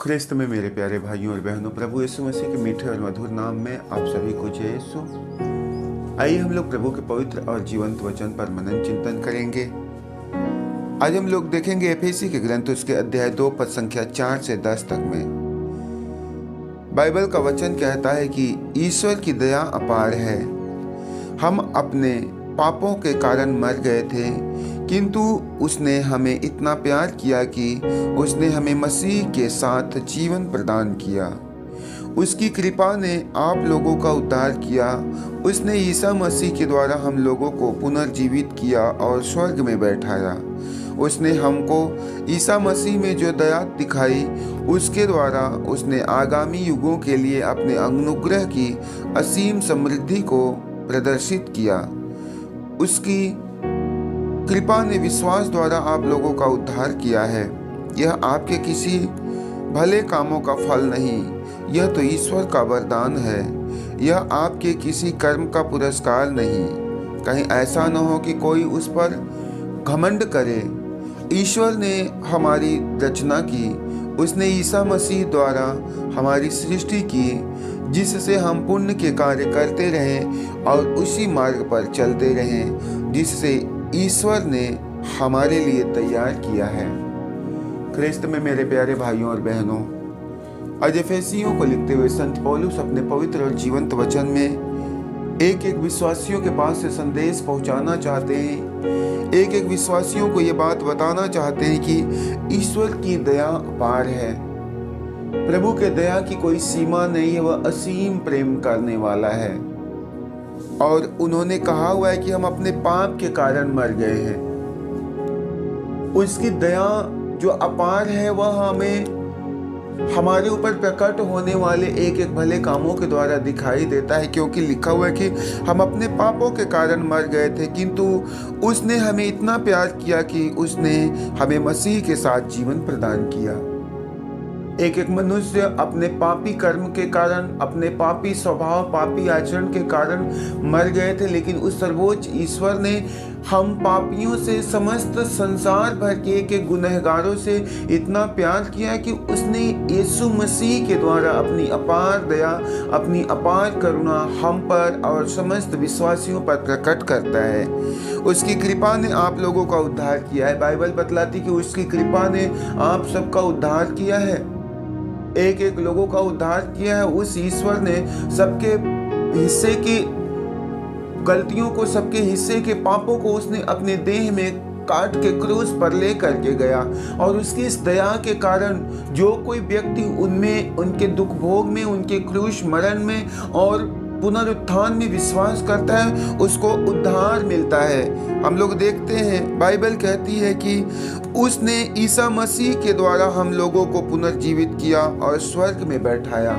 ख्रिस्त में मेरे प्यारे भाइयों और बहनों, प्रभु यीशु मसीह के मीठे और मधुर नाम में आप सभी को जय यीशु। आइए हम लोग प्रभु के पवित्र और जीवंत वचन पर मनन चिंतन करेंगे। आज हम लोग देखेंगे एफेसी के ग्रंथ उसके अध्याय 2 पद संख्या 4 से 10 तक में। बाइबल का वचन कहता है कि ईश्वर की दया अपार है। हम अपने पापों के कारण मर गए थे, किंतु उसने हमें इतना प्यार किया कि उसने हमें मसीह के साथ जीवन प्रदान किया। उसकी कृपा ने आप लोगों का उद्धार किया। उसने ईसा मसीह के द्वारा हम लोगों को पुनर्जीवित किया और स्वर्ग में बैठाया। उसने हमको ईसा मसीह में जो दया दिखाई, उसके द्वारा उसने आगामी युगों के लिए अपने अनुग्रह की असीम समृद्धि को प्रदर्शित किया। उसकी कृपा ने विश्वास द्वारा आप लोगों का उद्धार किया है। यह आपके किसी भले कामों का फल नहीं, यह तो ईश्वर का वरदान है। यह आपके किसी कर्म का पुरस्कार नहीं, कहीं ऐसा न हो कि कोई उस पर घमंड करे। ईश्वर ने हमारी रचना की। उसने ईसा मसीह द्वारा हमारी सृष्टि की, जिससे हम पुण्य के कार्य करते रहें और उसी मार्ग पर चलते रहें जिससे ईश्वर ने हमारे लिए तैयार किया है। ख्रिस्त में मेरे प्यारे भाइयों और बहनों, आज एफेसियों को लिखते हुए संत पौलुस अपने पवित्र और जीवंत वचन में एक एक विश्वासियों के पास से संदेश पहुंचाना चाहते हैं। एक एक विश्वासियों को ये बात बताना चाहते हैं कि ईश्वर की दया अपार है। प्रभु के दया की कोई सीमा नहीं है, वह असीम प्रेम करने वाला है। और उन्होंने कहा हुआ है कि हम अपने पाप के कारण मर गए हैं। उसकी दया जो अपार है वह हमें हमारे ऊपर प्रकट होने वाले एक एक भले कामों के द्वारा दिखाई देता है, क्योंकि लिखा हुआ है कि हम अपने पापों के कारण मर गए थे, किंतु उसने हमें इतना प्यार किया कि उसने हमें मसीह के साथ जीवन प्रदान किया। एक एक मनुष्य अपने पापी कर्म के कारण, अपने पापी स्वभाव, पापी आचरण के कारण मर गए थे, लेकिन उस सर्वोच्च ईश्वर ने हम पापियों से, समस्त संसार भर के एक एक गुनहगारों से इतना प्यार किया कि उसने यीशु मसीह के द्वारा अपनी अपार दया, अपनी अपार करुणा हम पर और समस्त विश्वासियों पर प्रकट करता है। उसकी कृपा ने आप लोगों का उद्धार किया है। बाइबल बतलाती कि उसकी कृपा ने आप सबका उद्धार किया है, एक एक लोगों का उद्धार किया है। उस ईश्वर ने सबके हिस्से की गलतियों को, सबके हिस्से के पापों को उसने अपने देह में काट के क्रूस पर ले करके गया। और उसकी इस दया के कारण जो कोई व्यक्ति उनमें, उनके दुख भोग में, उनके क्रूस मरण में और पुनरुत्थान में विश्वास करता है, उसको उद्धार मिलता है। हम लोग देखते हैं, बाइबल कहती है कि उसने ईसा मसीह के द्वारा हम लोगों को पुनर्जीवित किया और स्वर्ग में बैठाया।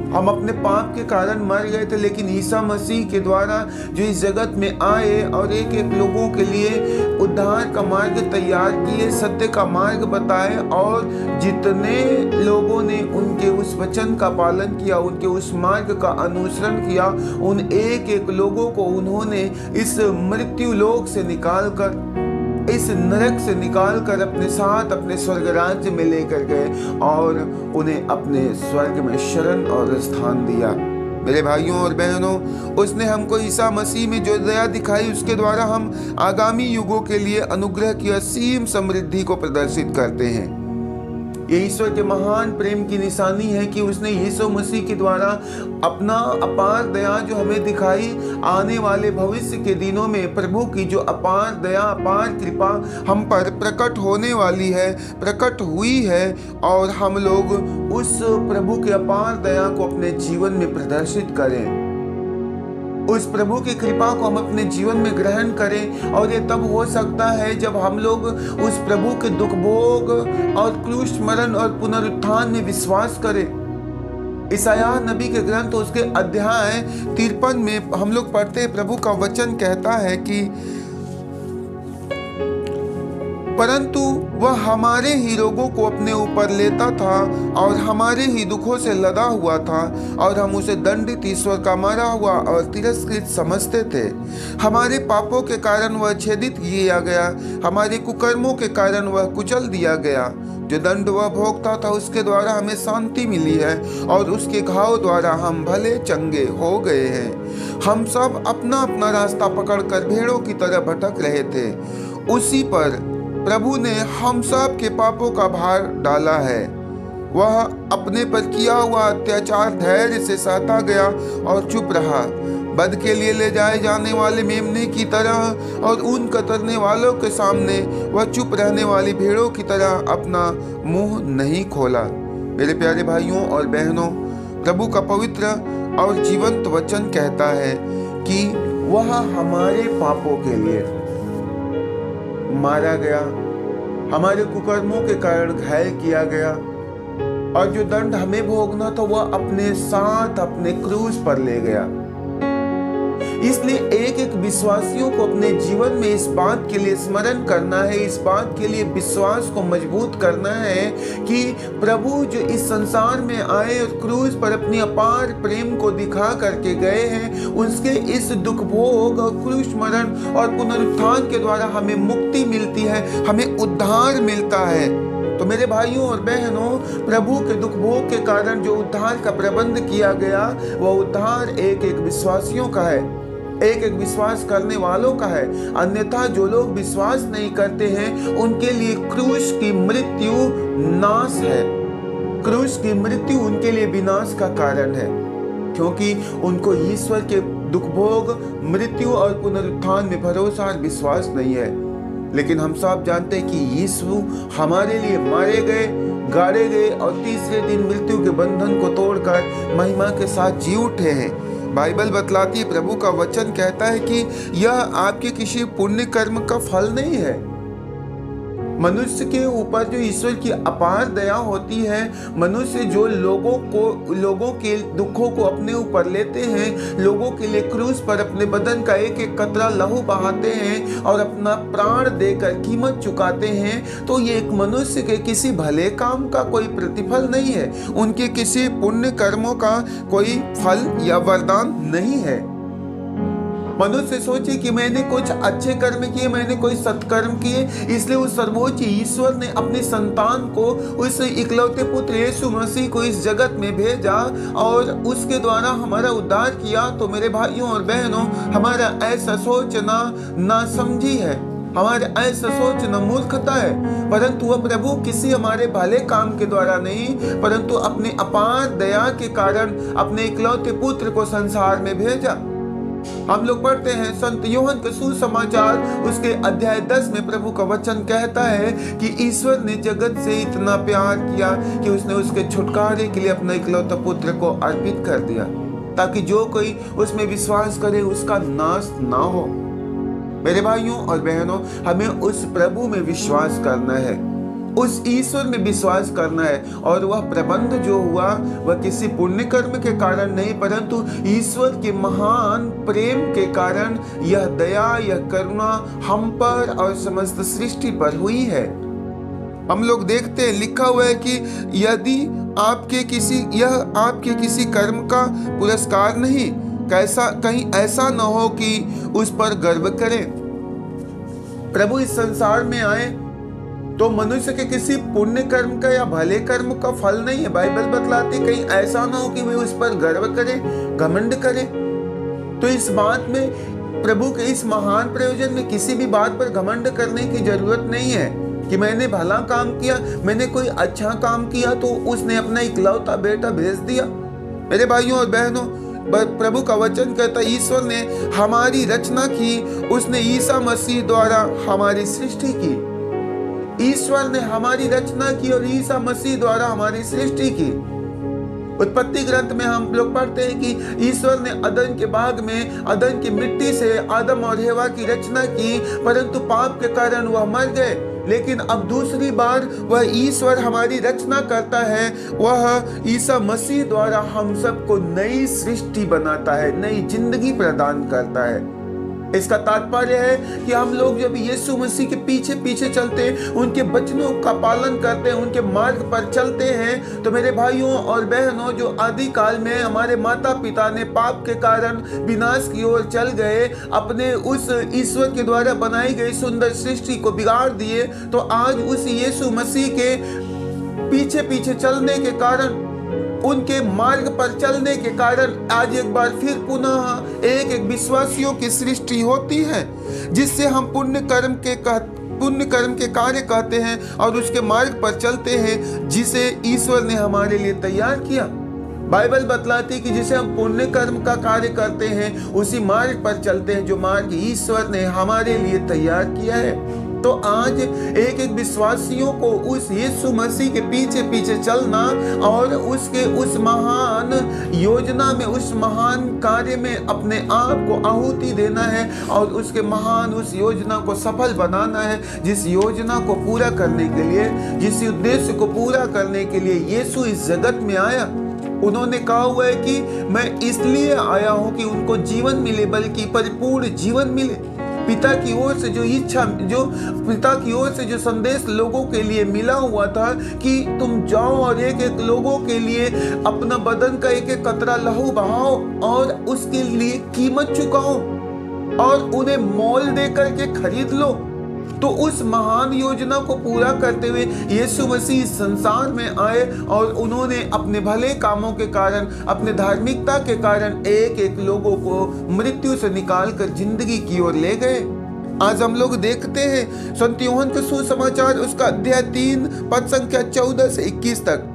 हम अपने पाप के कारण मर गए थे, लेकिन ईसा मसीह के द्वारा जो इस जगत में आए और एक एक लोगों के लिए उद्धार का मार्ग तैयार किए, सत्य का मार्ग बताए, और जितने लोगों ने उनके उस वचन का पालन किया, उनके उस मार्ग का अनुसरण किया, उन एक एक लोगों को उन्होंने इस मृत्यु लोक से निकाल कर, इस नरक से निकालकर अपने साथ अपने स्वर्ग राज्य में लेकर गए और उन्हें अपने स्वर्ग में शरण और स्थान दिया। मेरे भाइयों और बहनों, उसने हमको ईसा मसीह में जो दया दिखाई, उसके द्वारा हम आगामी युगों के लिए अनुग्रह की असीम समृद्धि को प्रदर्शित करते हैं। ये ईश्वर के महान प्रेम की निशानी है कि उसने यीशु मसीह के द्वारा अपना अपार दया जो हमें दिखाई, आने वाले भविष्य के दिनों में प्रभु की जो अपार दया, अपार कृपा हम पर प्रकट होने वाली है, प्रकट हुई है, और हम लोग उस प्रभु के अपार दया को अपने जीवन में प्रदर्शित करें। उस प्रभु की कृपा को हम अपने जीवन में ग्रहण करें, और ये तब हो सकता है जब हम लोग उस प्रभु के दुख भोग और क्रूस मरण और पुनरुत्थान में विश्वास करें। यशायाह नबी के ग्रंथ उसके अध्याय 53 में हम लोग पढ़ते हैं, प्रभु का वचन कहता है कि परंतु वह हमारे ही रोगों को अपने ऊपर लेता था और हमारे ही दुखों से लदा हुआ था, और हम उसे दंडित ईश्वर का मारा हुआ और तिरस्कृत समझते थे। हमारे पापों के कारण वह छेदित किया गया, हमारे कुकर्मों के कारण वह कुचल दिया गया। जो दंड वह भोगता था उसके द्वारा हमें शांति मिली है, और उसके घाव द्वारा हम भले चंगे हो गए हैं। हम सब अपना अपना रास्ता पकड़कर भेड़ों की तरह भटक रहे थे, उसी पर प्रभु ने हम सब के पापों का भार डाला है। वह अपने पर किया हुआ अत्याचार धैर्य से सहता गया और चुप रहा। वध के लिए ले जाए जाने वाले मेमने की तरह और ऊन कतरने वालों के सामने वह चुप रहने वाली भेड़ों की तरह अपना मुंह नहीं खोला। मेरे प्यारे भाइयों और बहनों, प्रभु का पवित्र और जीवंत वचन कहता है कि वह हमारे पापों के लिए मारा गया, हमारे कुकर्मों के कारण घायल किया गया, और जो दंड हमें भोगना था वह अपने साथ अपने क्रूस पर ले गया। इसलिए एक एक विश्वासियों को अपने जीवन में इस बात के लिए स्मरण करना है, इस बात के लिए विश्वास को मजबूत करना है कि प्रभु जो इस संसार में आए और क्रूस पर अपनी अपार प्रेम को दिखा करके गए हैं, उसके इस दुख भोग और क्रूस मरण और पुनरुत्थान के द्वारा हमें मुक्ति मिलती है, हमें उद्धार मिलता है। तो मेरे भाइयों और बहनों, प्रभु के दुख भोग के कारण जो उद्धार का प्रबंध किया गया वह उद्धार एक एक विश्वासियों का है, एक एक विश्वास करने वालों का है। अन्यथा जो लोग विश्वास नहीं करते हैं उनके लिए क्रूस की मृत्यु नाश है, क्रूस की मृत्यु उनके लिए विनाश का कारण है, क्योंकि उनको ईश्वर के दुख भोग, मृत्यु और पुनरुत्थान में भरोसा और विश्वास नहीं है। लेकिन हम सब जानते हैं कि यीशु हमारे लिए मारे गए, गाड़े गए और तीसरे दिन मृत्यु के बंधन को तोड़कर महिमा के साथ जी उठे हैं। बाइबल बतलाती है, प्रभु का वचन कहता है कि यह आपके किसी पुण्य कर्म का फल नहीं है। मनुष्य के ऊपर जो ईश्वर की अपार दया होती है, मनुष्य जो लोगों के दुखों को अपने ऊपर लेते हैं, लोगों के लिए क्रूस पर अपने बदन का एक एक कतरा लहू बहाते हैं और अपना प्राण देकर कीमत चुकाते हैं, तो ये एक मनुष्य के किसी भले काम का कोई प्रतिफल नहीं है, उनके किसी पुण्य कर्मों का कोई फल या वरदान नहीं है। मनुष्य सोचे कि मैंने कुछ अच्छे कर्म किए, मैंने कोई सत्कर्म किए, इसलिए उस सर्वोच्च ईश्वर ने अपने संतान को, उस इकलौते पुत्र यीशु मसीह को इस जगत में भेजा और उसके द्वारा हमारा उद्धार किया। तो मेरे भाइयों और बहनों, हमारा ऐसा सोचना नासमझी है, हमारे ऐसा सोचना मूर्खता है। परंतु वह प्रभु किसी हमारे भले काम के द्वारा नहीं, परंतु अपने अपार दया के कारण अपने इकलौते पुत्र को संसार में भेजा। हम लोग पढ़ते हैं संत यूहन्ना के सुसमाचार उसके अध्याय 10 में प्रभु का वचन कहता है कि ईश्वर ने जगत से इतना प्यार किया कि उसने उसके छुटकारे के लिए अपना इकलौता पुत्र को अर्पित कर दिया, ताकि जो कोई उसमें विश्वास करे उसका नाश ना हो। मेरे भाइयों और बहनों, हमें उस प्रभु में विश्वास करना है, उस ईश्वर में विश्वास करना है, और वह प्रबंध जो हुआ वह किसी पुण्य कर्म के कारण नहीं, परंतु ईश्वर के महान प्रेम के कारण यह दया, यह करुणा हम पर और समस्त सृष्टि पर हुई है। हम लोग देखते हैं, लिखा हुआ है कि यदि यह आपके किसी कर्म का पुरस्कार नहीं, कहीं ऐसा न हो कि उस पर गर्व करें। प्रभु इस संसार में आए तो मनुष्य के किसी पुण्य कर्म का या भले कर्म का फल नहीं है। बाइबल बतलाती, कहीं ऐसा ना हो कि वे उस पर गर्व करे, घमंड करे। तो इस बात में, प्रभु के इस महान प्रयोजन में किसी भी बात पर घमंड करने की जरूरत नहीं है कि मैंने भला काम किया, मैंने कोई अच्छा काम किया तो उसने अपना इकलौता बेटा भेज दिया। मेरे भाइयों और बहनों, प्रभु का वचन कहता है ईश्वर ने हमारी रचना की, उसने ईसा मसीह द्वारा हमारी सृष्टि की। ईश्वर ने हमारी रचना की और ईसा मसीह द्वारा हमारी सृष्टि की। उत्पत्ति ग्रंथ में हम लोग पढ़ते हैं कि ईश्वर ने अदन के बाग में अदन की मिट्टी से आदम और हेवा की रचना की, परंतु पाप के कारण वह मर गए। लेकिन अब दूसरी बार वह ईश्वर हमारी रचना करता है, वह ईसा मसीह द्वारा हम सबको नई सृष्टि बनाता है, नई जिंदगी प्रदान करता है। इसका तात्पर्य है कि हम लोग जब यीशु मसीह के पीछे पीछे चलते हैं, उनके वचनों का पालन करते हैं, उनके मार्ग पर चलते हैं, तो मेरे भाइयों और बहनों, जो आदि काल में हमारे माता पिता ने पाप के कारण विनाश की ओर चल गए, अपने उस ईश्वर के द्वारा बनाई गई सुंदर सृष्टि को बिगाड़ दिए, तो आज उस यीशु मसीह के पीछे पीछे चलने के कारण, उनके मार्ग पर चलने के कारण आज एक बार फिर पुनः एक विश्वासियों की सृष्टि होती है, जिससे हम पुण्य कर्म के कार्य कहते हैं और उसके मार्ग पर चलते हैं, जिसे ईश्वर ने हमारे लिए तैयार किया। बाइबल बतलाती कि जिसे हम पुण्य कर्म का कार्य करते हैं, उसी मार्ग पर चलते हैं जो मार्ग ईश्वर ने हमारे लिए तैयार किया है। तो आज एक विश्वासियों को उस यीशु मसीह के पीछे पीछे चलना और उसके उस महान योजना में, उस महान कार्य में अपने आप को आहुति देना है और उसके महान उस योजना को सफल बनाना है, जिस योजना को पूरा करने के लिए, जिस उद्देश्य को पूरा करने के लिए यीशु इस जगत में आया। उन्होंने कहा हुआ है कि मैं इसलिए आया हूं कि उनको जीवन मिले, बल्कि परिपूर्ण जीवन मिले। पिता की ओर से जो संदेश लोगों के लिए मिला हुआ था कि तुम जाओ और एक एक लोगों के लिए अपना बदन का एक एक कतरा लहू बहाओ और उसके लिए कीमत चुकाओ और उन्हें मोल दे करके खरीद लो। तो उस महान योजना को पूरा करते हुए यीशु मसीह इस संसार में आए और उन्होंने अपने भले कामों के कारण, अपने धार्मिकता के कारण एक एक लोगों को मृत्यु से निकालकर जिंदगी की ओर ले गए। आज हम लोग देखते हैं संत यूहन्ना का सुसमाचार, उसका अध्याय 3 पद संख्या 14 से 21 तक।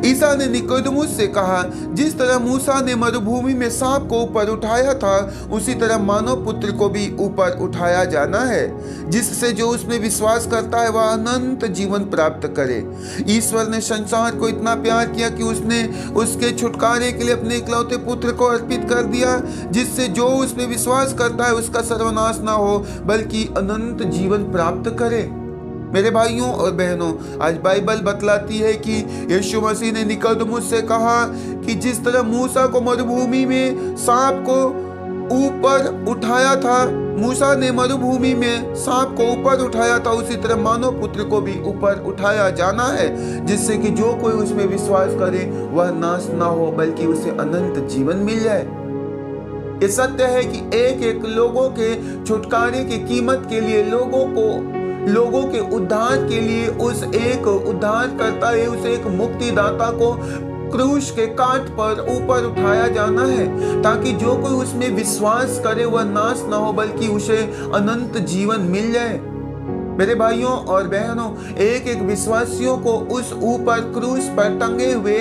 ईसा ने निकोदेमुस से कहा, जिस तरह मूसा ने मरुभूमि में सांप को ऊपर उठाया था, उसी तरह मानव पुत्र को भी ऊपर उठाया जाना है, जिससे जो उसमें विश्वास करता है वह अनंत जीवन प्राप्त करे। ईश्वर ने संसार को इतना प्यार किया कि उसने उसके छुटकारे के लिए अपने इकलौते पुत्र को अर्पित कर दिया, जिससे जो उसमें विश्वास करता है उसका सर्वनाश ना हो, बल्कि अनंत जीवन प्राप्त करे। मेरे भाइयों और बहनों, आज बाइबल बतलाती है कि यीशु मसीह ने निकोदेमुस से कहा कि जिस तरह मूसा को मरुभूमि में सांप को ऊपर उठाया था, मूसा ने मरुभूमि में सांप को ऊपर उठाया था, उसी तरह मानव पुत्र को भी ऊपर उठाया जाना है, जिससे कि जो कोई उसमें विश्वास करे वह नाश ना हो, बल्कि उसे अनंत जीवन मिल जाए। ये सत्य है कि एक एक लोगों के छुटकारे की कीमत के लिए, लोगों के उद्धार के लिए उस एक उद्धारकर्ता है, उस एक मुक्तिदाता को क्रूस के काट पर ऊपर उठाया जाना है, ताकि जो कोई उसमें विश्वास करे वह नाश ना हो, बल्कि उसे अनंत जीवन मिल जाए। मेरे भाइयों और बहनों, एक एक विश्वासियों को उस ऊपर क्रूस पर टंगे हुए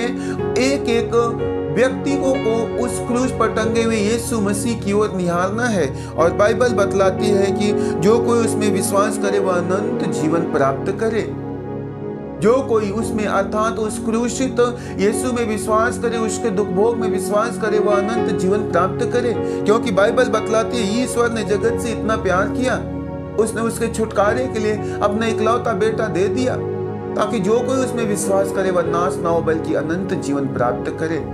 एक एक व्यक्ति को उस क्रूस पर टंगे हुए यीशु मसीह की ओर निहारना है। और बाइबल बतलाती है कि जो कोई उसमें विश्वास करे वह अनंत जीवन प्राप्त करे। जो कोई उसमें अर्थात उस क्रूसित यीशु में विश्वास करे, उसके दुख भोग में विश्वास करे, वह अनंत जीवन प्राप्त करे। क्योंकि बाइबल बतलाती है ईश्वर ने जगत से इतना प्यार किया, उसने उसके छुटकारे के लिए अपना इकलौता बेटा दे दिया, ताकि जो कोई उसमें विश्वास करे वह नाश ना हो, बल्कि अनंत जीवन प्राप्त करे।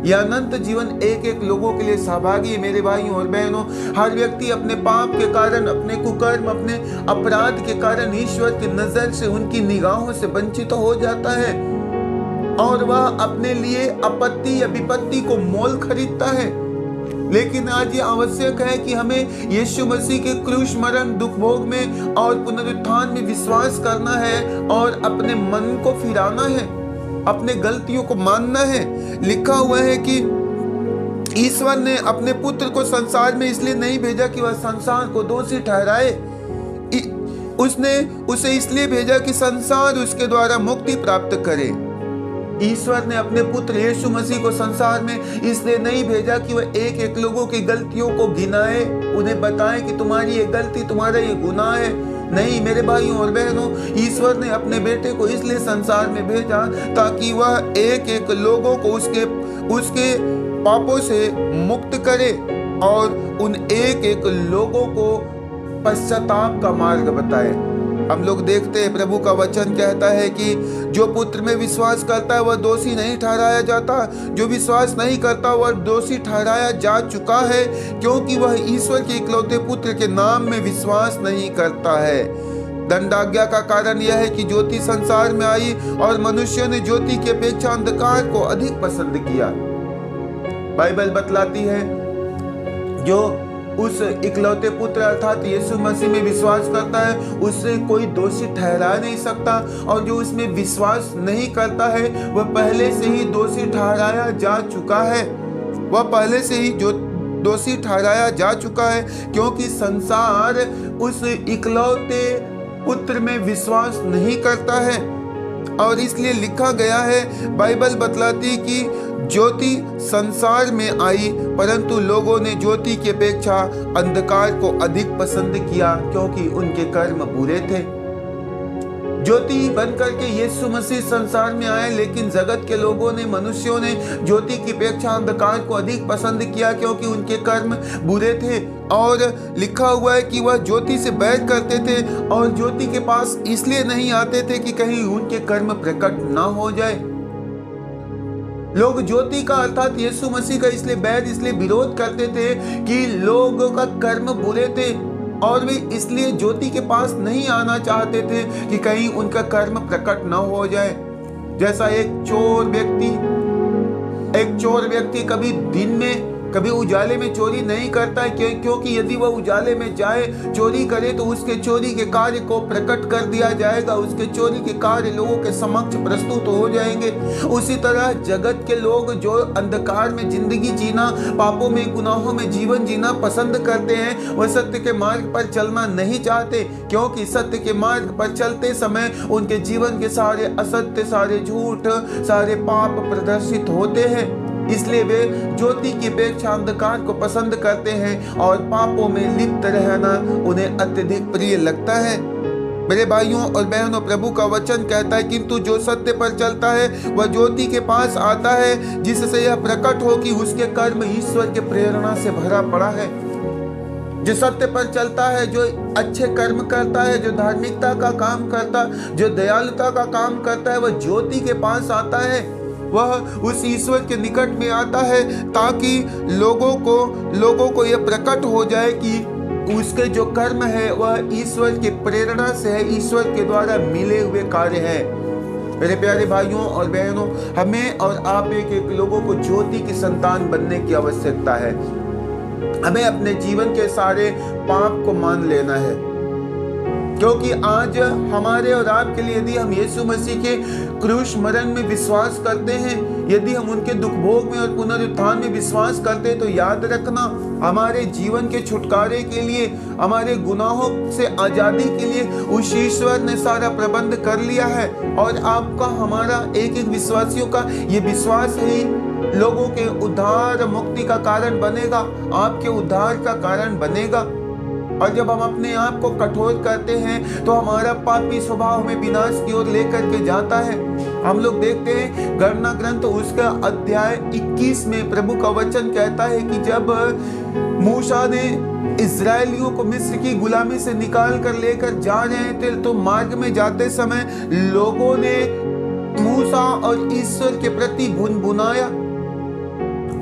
यह अनंत जीवन एक एक लोगों के लिए सहभागी है। मेरे भाइयों और बहनों, हर व्यक्ति अपने पाप के कारण, अपने कुकर्म, अपने अपराध के कारण ईश्वर की नजर से, उनकी निगाहों से वंचित हो जाता है और वह अपने लिए आपत्ति या विपत्ति को मोल खरीदता है। लेकिन आज ये आवश्यक है कि हमें यीशु मसीह के क्रूस, मरण, दुख भोग में और पुनरुत्थान में विश्वास करना है और अपने मन को फिराना है, अपने गलतियों को मानना है। लिखा हुआ है कि ईश्वर ने अपने पुत्र को संसार में इसलिए नहीं भेजा कि वह संसार को दोषी ठहराए, उसने उसे इसलिए भेजा कि संसार उसके द्वारा मुक्ति प्राप्त करे। ईश्वर ने अपने पुत्र यीशु मसीह को संसार में इसलिए नहीं भेजा कि वह एक एक लोगों की गलतियों को गिनाए, उन्हें बताए कि तुम्हारी ये गलती, तुम्हारा ये गुनाह है। नहीं मेरे भाइयों और बहनों, ईश्वर ने अपने बेटे को इसलिए संसार में भेजा ताकि वह एक एक लोगों को उसके पापों से मुक्त करे और उन एक एक लोगों को पश्चाताप का मार्ग बताए। हम लोग देखते हैं प्रभु का वचन कहता है कि जो पुत्र में विश्वास करता है वह दोषी नहीं ठहराया जाता, जो विश्वास नहीं करता वह दोषी ठहराया जा चुका है, क्योंकि वह ईश्वर के इकलौते पुत्र के नाम में विश्वास नहीं करता है। दंडाज्ञा का कारण यह है कि ज्योति संसार में आई और मनुष्यों ने ज्योति की अपेक्षा अंधकार को अधिक पसंद किया। बाइबल बतलाती है जो उस इकलौते पुत्र अर्थात यीशु मसीह में विश्वास करता है उसे कोई दोषी ठहरा नहीं सकता, और जो उसमें विश्वास नहीं करता है वह पहले से ही दोषी ठहराया जा चुका है। वह पहले से ही जो दोषी ठहराया जा चुका है, क्योंकि संसार उस इकलौते पुत्र में विश्वास नहीं करता है। और इसलिए लिखा गया है, बाइबल बतलाती कि ज्योति संसार में आई परंतु लोगों ने ज्योति की अपेक्षा अंधकार को अधिक पसंद किया, क्योंकि उनके कर्म बुरे थे। ज्योति बनकर के यीशु मसीह संसार में आए, लेकिन जगत के लोगों ने, मनुष्यों ने ज्योति की अपेक्षा अंधकार को अधिक पसंद किया, क्योंकि उनके कर्म बुरे थे। और लिखा हुआ है कि वह ज्योति से बैर करते थे और ज्योति के पास इसलिए नहीं आते थे कि कहीं उनके कर्म प्रकट ना हो जाए। लोग ज्योति का अर्थात यीशु मसीह का इसलिए बैर, इसलिए विरोध करते थे कि लोगों का कर्म बुरे थे, और वे इसलिए ज्योति के पास नहीं आना चाहते थे कि कहीं उनका कर्म प्रकट न हो जाए। जैसा एक चोर व्यक्ति कभी दिन में कभी उजाले में चोरी नहीं करता है, क्योंकि यदि वह उजाले में जाए चोरी करे तो उसके चोरी के कार्य को प्रकट कर दिया जाएगा, उसके चोरी के कार्य लोगों के समक्ष प्रस्तुत हो जाएंगे। उसी तरह जगत के लोग जो अंधकार में जिंदगी जीना, पापों में, गुनाहों में जीवन जीना पसंद करते हैं, वह सत्य के मार्ग पर चलना नहीं चाहते, क्योंकि सत्य के मार्ग पर चलते समय उनके जीवन के सारे असत्य, सारे झूठ, सारे पाप प्रदर्शित होते हैं। इसलिए वे ज्योति की अपेक्षा अंधकार को पसंद करते हैं और पापों में लिप्त रहना उन्हें अत्यधिक प्रिय लगता है। मेरे भाइयों और बहनों, प्रभु का वचन कहता है, किंतु जो सत्य पर चलता है वह ज्योति के पास आता है, जिससे यह प्रकट हो कि उसके कर्म ईश्वर के प्रेरणा से भरा पड़ा है। जो सत्य पर चलता है, जो अच्छे कर्म करता है, जो धार्मिकता का काम करता, जो दयालुता का काम करता है, वह ज्योति के पास आता है। वह उस ईश्वर के निकट में आता है ताकि लोगों को यह प्रकट हो जाए कि उसके जो कर्म है वह ईश्वर की प्रेरणा से है, ईश्वर के द्वारा मिले हुए कार्य है। मेरे प्यारे भाइयों और बहनों, हमें और आप एक लोगों को ज्योति की संतान बनने की आवश्यकता है। हमें अपने जीवन के सारे पाप को मान लेना है, क्योंकि आज हमारे और आपके लिए यदि हम यीशु मसीह के क्रूस मरण में विश्वास करते हैं, यदि हम उनके दुख भोग में और पुनरुत्थान में विश्वास करते हैं, तो याद रखना हमारे जीवन के छुटकारे के लिए, हमारे गुनाहों से आजादी के लिए उस ईश्वर ने सारा प्रबंध कर लिया है। और आपका, हमारा, एक एक विश्वासियों का ये विश्वास ही लोगों के उद्धार मुक्ति का कारण बनेगा, आपके उद्धार का कारण बनेगा। और जब हम अपने आप को कठोर करते हैं तो हमारा पापी स्वभाव में विनाश की ओर लेकर के जाता है। हम लोग देखते हैं गणना ग्रंथ उसका अध्याय 21 में प्रभु का वचन कहता है कि जब मूसा ने इजरायलियों को मिस्र की गुलामी से निकाल कर लेकर जा रहे थे, तो मार्ग में जाते समय लोगों ने मूसा और ईश्वर के प्रति भुनभुनाया।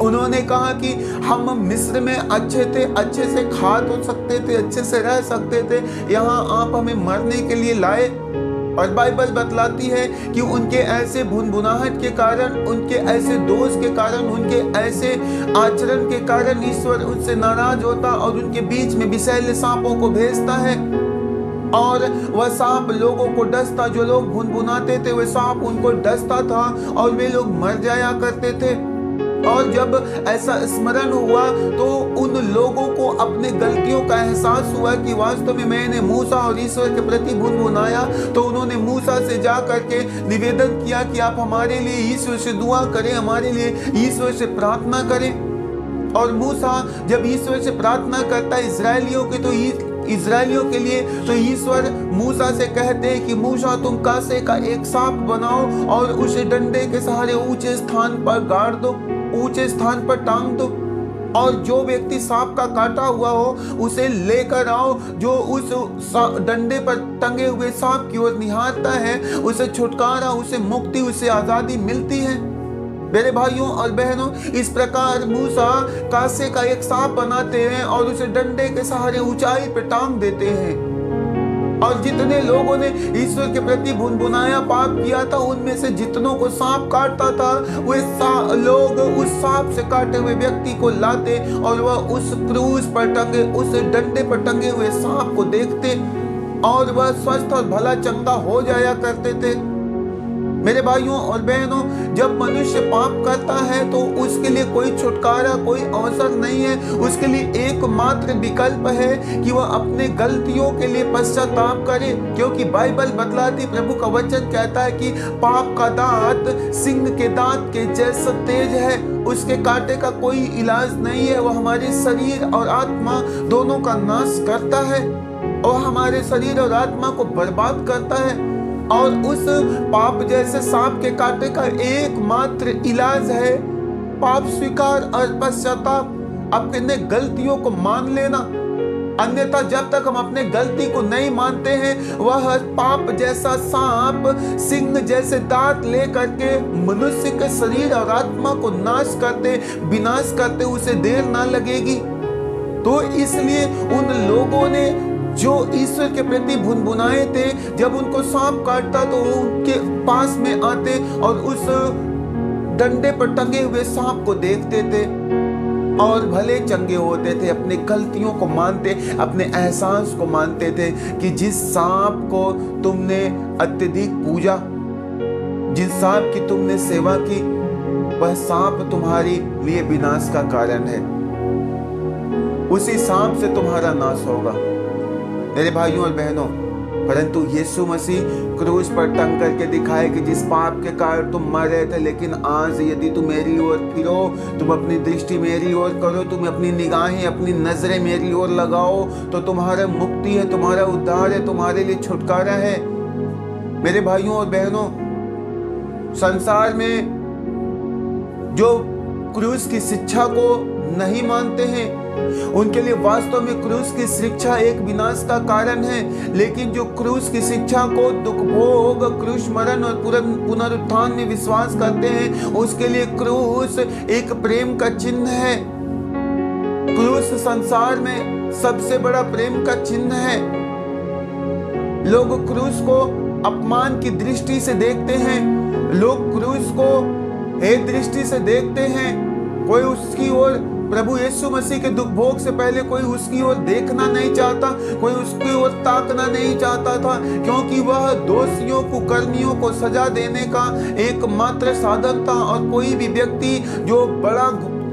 उन्होंने कहा कि हम मिस्र में अच्छे थे, अच्छे से खा तो सकते थे, अच्छे से रह सकते थे, यहाँ आप हमें मरने के लिए लाए। और बाइबल बतलाती है कि उनके ऐसे भुनभुनाहट के कारण, उनके ऐसे दोष के कारण, उनके ऐसे आचरण के कारण ईश्वर उनसे नाराज होता और उनके बीच में विषैले सांपों को भेजता है। और वह सांप लोगों को डसता, जो लोग भुनभुनाते थे वह सांप उनको डसता था और वे लोग मर जाया करते थे। और जब ऐसा स्मरण हुआ तो उन लोगों को अपने गलतियों का एहसास हुआ कि वास्तव में मैंने मूसा और ईश्वर के प्रति भुनभुनाया। तो उन्होंने मूसा से जा करके निवेदन किया कि आप हमारे लिए ईश्वर से दुआ करें, हमारे लिए ईश्वर से प्रार्थना करें। और मूसा जब ईश्वर से प्रार्थना करता है इजरायलियों के लिए, तो ईश्वर मूसा से कहते हैं कि मूसा तुम कासे का एक सांप बनाओ और उसे डंडे के सहारे ऊंचे स्थान पर गाड़ दो, ऊंचे स्थान पर टांग दो। और जो व्यक्ति सांप का काटा हुआ हो उसे लेकर आओ। जो उस डंडे पर टंगे हुए सांप की ओर निहारता है उसे छुटकारा, उसे मुक्ति, उसे आजादी मिलती है। मेरे भाइयों और बहनों, इस प्रकार मूसा कांसे का एक सांप बनाते हैं और उसे डंडे के सहारे ऊंचाई पे टांग देते हैं। और जितने लोगों ने ईश्वर के प्रति भुनभुनाया पाप किया था, उनमें से जितनों को सांप काटता था वे लोग उस सांप से काटे हुए व्यक्ति को लाते और वह उस क्रूस पर टंगे, उस डंडे पर टंगे हुए सांप को देखते और वह स्वस्थ और भला चंगा हो जाया करते थे। मेरे भाइयों और बहनों, जब मनुष्य पाप करता है तो उसके लिए कोई छुटकारा, कोई अवसर नहीं है। उसके लिए एकमात्र विकल्प है कि वह अपने गलतियों के लिए पश्चाताप करे, क्योंकि बाइबल बतलाती, प्रभु का वचन कहता है कि पाप का दांत सिंह के दांत के जैसा तेज है, उसके कांटे का कोई इलाज नहीं है। वह हमारे शरीर और आत्मा दोनों का नाश करता है और हमारे शरीर और आत्मा को बर्बाद करता है। और उस पाप जैसे सांप के कांटे का एकमात्र इलाज है पाप स्वीकार और पश्चाताप, अपने गलतियों को मान लेना। अन्यथा जब तक हम अपने गलती को नहीं मानते हैं, वह पाप जैसा सांप सिंह जैसे दांत ले करके मनुष्य के शरीर और आत्मा को नाश करते, विनाश करते उसे देर ना लगेगी। तो इसलिए उन लोगों ने जो ईश्वर के प्रति भुनभुनाए थे, जब उनको सांप काटता तो वो उनके पास में आते और उस डंडे पर टंगे हुए सांप को देखते थे और भले चंगे होते थे, अपनी गलतियों को मानते, अपने एहसास को मानते थे कि जिस सांप को तुमने अत्यधिक पूजा, जिस सांप की तुमने सेवा की, वह सांप तुम्हारे लिए विनाश का कारण है, उसी सांप से तुम्हारा नाश होगा। मेरे भाइयों और बहनों, परंतु यीशु मसीह क्रूस पर टंग करके दिखाए कि जिस पाप के कारण तुम मर रहे थे, लेकिन आज यदि तुम मेरी ओर फिरो, तुम अपनी दृष्टि मेरी ओर करो, तुम अपनी निगाहें, अपनी नजरें मेरी ओर लगाओ, तो तुम्हारा मुक्ति है, तुम्हारा उद्धार है, तुम्हारे लिए छुटकारा है। मेरे भाइयों और बहनों, संसार में जो क्रूस की शिक्षा को नहीं मानते हैं, उनके लिए वास्तव में क्रूस की शिक्षा एक विनाश का कारण है। लेकिन जो क्रूस की शिक्षा को दुख भोग, क्रूस मरण और पुनरुत्थान में विश्वास करते हैं, उसके लिए क्रूस एक प्रेम का चिन्ह है। क्रूस संसार में सबसे बड़ा प्रेम का चिन्ह है। लोग क्रूस को अपमान की दृष्टि से देखते हैं, लोग क्रूस को एक दृष्टि से देखते हैं। कोई उसकी ओर, प्रभु यीशु मसीह के दुख भोग से पहले कोई उसकी ओर देखना नहीं चाहता, कोई उसकी ओर ताकना नहीं चाहता था, क्योंकि वह दोषियों कुकर्मियों को सजा देने का एकमात्र साधन था। और कोई भी व्यक्ति जो बड़ा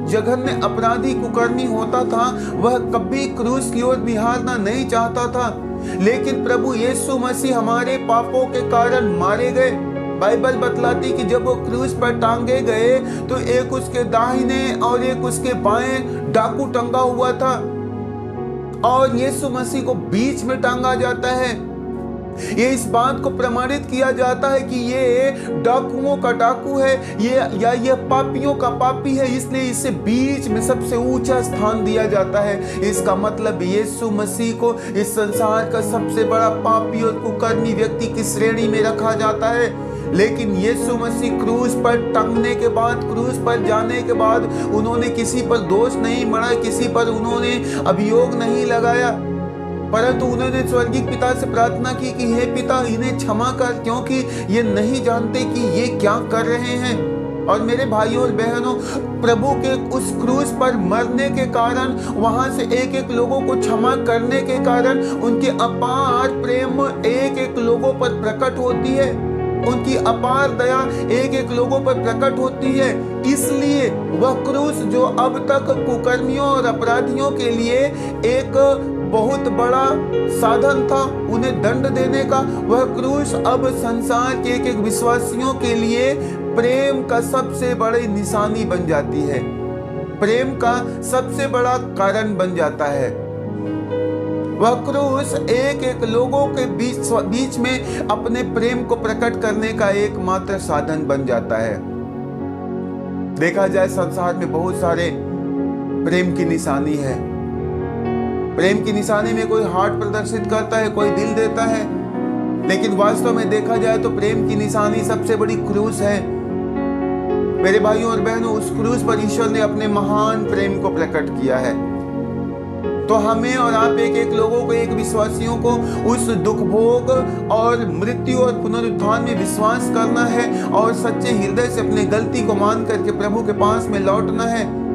जघन्य अपराधी कुकर्मी होता था, वह कभी क्रूस की ओर निहारना नहीं चाहता था। लेकिन प्रभु यीशु मसीह हमारे पापों के कारण मारे गए। बाइबल बतलाती कि जब वो क्रूस पर टांगे गए तो एक उसके दाहिने और एक उसके बाएं डाकू टंगा हुआ था और यीशु मसीह को बीच में टांगा जाता है। ये इस बात को प्रमाणित किया जाता है कि ये डाकुओं का डाकू है, ये पापियों का पापी है, इसलिए इसे बीच में सबसे ऊंचा स्थान दिया जाता है। इसका मतलब यीशु मसीह को इस संसार का सबसे बड़ा पापी और कुकर्मी व्यक्ति की श्रेणी में रखा जाता है। लेकिन यीशु मसीह क्रूस पर टंगने के बाद, क्रूस पर जाने के बाद उन्होंने किसी पर दोष नहीं मढ़ा, किसी पर उन्होंने अभियोग नहीं लगाया, परंतु उन्होंने स्वर्गीय पिता से प्रार्थना की कि हे पिता, इन्हें क्षमा कर, क्योंकि ये नहीं जानते कि ये क्या कर रहे हैं। और मेरे भाइयों और बहनों, प्रभु के उस क्रूस पर मरने के कारण, वहां से एक एक लोगों को क्षमा करने के कारण उनके अपार प्रेम एक एक लोगों पर प्रकट होती है, उनकी अपार दया एक एक लोगों पर प्रकट होती है। इसलिए वह क्रूस जो अब तक कुकर्मियों और अपराधियों के लिए एक बहुत बड़ा साधन था उन्हें दंड देने का, वह क्रूस अब संसार के एक एक विश्वासियों के लिए प्रेम का सबसे बड़ी निशानी बन जाती है, प्रेम का सबसे बड़ा कारण बन जाता है। वह क्रूस एक एक लोगों के बीच में अपने प्रेम को प्रकट करने का एकमात्र साधन बन जाता है। देखा जाए संसार में बहुत सारे प्रेम की निशानी है। प्रेम की निशानी में कोई हार्ट प्रदर्शित करता है, कोई दिल देता है, लेकिन वास्तव में देखा जाए तो प्रेम की निशानी सबसे बड़ी क्रूस है। मेरे भाइयों और बहनों, उस क्रूस पर ईश्वर ने अपने महान प्रेम को प्रकट किया है। तो हमें और आप एक एक लोगों को, एक विश्वासियों को उस दुख भोग और मृत्यु और पुनरुत्थान में विश्वास करना है और सच्चे हृदय से अपनी गलती को मान करके प्रभु के पास में लौटना है।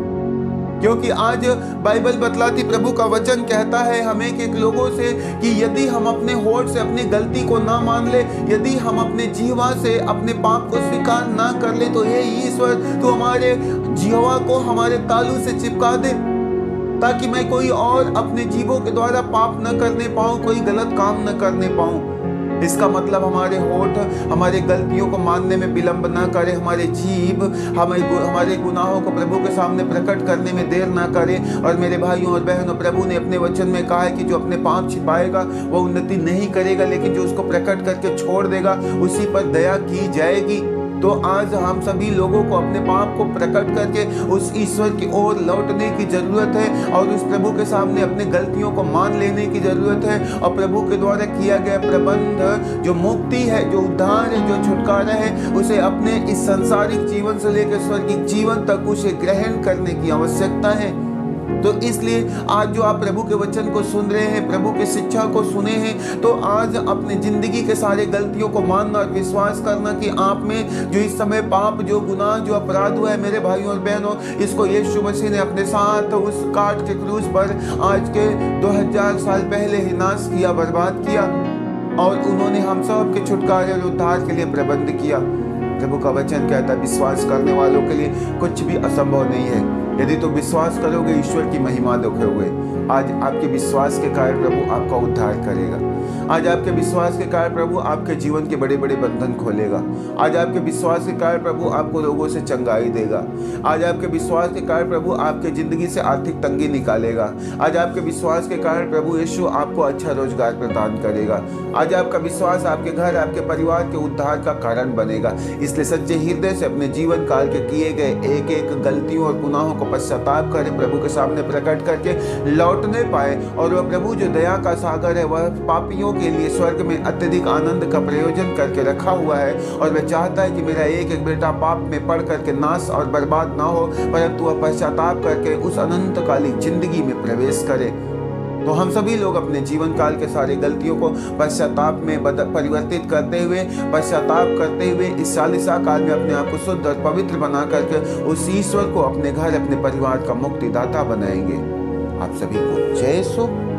क्योंकि आज बाइबल बतलाती, प्रभु का वचन कहता है हमें एक लोगों से कि यदि हम अपने होठ से अपनी गलती को ना मान ले, यदि हम अपने जीवा से अपने पाप को स्वीकार ना कर ले, तो हे ईश्वर, तू हमारे जीवा को हमारे तालू से चिपका दे, ताकि मैं कोई और अपने जीवों के द्वारा पाप न करने पाऊं, कोई गलत काम न करने पाऊं। इसका मतलब हमारे होठ हमारे गलतियों को मानने में विलंब ना करे, हमारे जीव हमारे गुनाहों को प्रभु के सामने प्रकट करने में देर ना करे। और मेरे भाइयों और बहनों, प्रभु ने अपने वचन में कहा है कि जो अपने पाप छिपाएगा वो उन्नति नहीं करेगा, लेकिन जो उसको प्रकट करके छोड़ देगा उसी पर दया की जाएगी। तो आज हम सभी लोगों को अपने पाप को प्रकट करके उस ईश्वर की ओर लौटने की जरूरत है और उस प्रभु के सामने अपनी गलतियों को मान लेने की जरूरत है। और प्रभु के द्वारा किया गया प्रबंध, जो मुक्ति है, जो उद्धार है, जो छुटकारा है, उसे अपने इस सांसारिक जीवन से लेकर स्वर्गीय जीवन तक उसे ग्रहण करने की आवश्यकता है। तो इसलिए आज जो आप प्रभु के वचन को सुन रहे हैं, प्रभु की शिक्षा को सुने हैं, तो आज अपनी जिंदगी के सारे गलतियों को मानना और विश्वास करना कि आप में जो इस समय पाप, जो गुनाह, जो अपराध हुआ है, मेरे भाइयों और बहनों, इसको यीशु मसीह ने अपने साथ उस काट के क्रूस पर आज के 2000 साल पहले ही नाश किया, बर्बाद किया, और उन्होंने हम सब के छुटकारे और उद्धार के लिए प्रबंध किया। प्रभु का वचन कहता है विश्वास करने वालों के लिए कुछ भी असंभव नहीं है। यदि तो विश्वास करोगे, ईश्वर की महिमा देखोगे। आज आपके विश्वास के कारण प्रभु आपका उद्धार करेगा। आज आपके विश्वास के कारण प्रभु आपके जीवन के बड़े बड़े बंधन खोलेगा। आज आपके विश्वास के कारण प्रभु आपको रोगों से चंगाई देगा। आज आपके विश्वास के कारण प्रभु आपके जिंदगी से आर्थिक तंगी निकालेगा। आज आपके विश्वास के कारण प्रभु यीशु आपको अच्छा रोजगार प्रदान करेगा। आज आपका विश्वास आपके घर, आपके परिवार के उद्धार का कारण बनेगा। इसलिए सच्चे हृदय से अपने जीवन काल के किए गए एक एक गलतियों और गुनाहों को पश्चाताप करें, प्रभु के सामने प्रकट करके लौटने पाए। और वह प्रभु जो दया का सागर है, वह पापियों के लिए स्वर्ग में अत्यधिक आनंद का प्रयोजन करके रखा हुआ है। और वह चाहता है कि मेरा एक एक बेटा पाप में पड़ करके नाश और बर्बाद ना हो, परंतु वह पश्चाताप करके उस अनंतकालिक जिंदगी में प्रवेश करे। तो हम सभी लोग अपने जीवन काल के सारी गलतियों को पश्चाताप में परिवर्तित करते हुए, पश्चाताप करते हुए इस चालीसा काल में अपने आप को शुद्ध और पवित्र बना करके उस ईश्वर को अपने घर, अपने परिवार का मुक्तिदाता बनाएंगे। आप सभी को जय यीशु।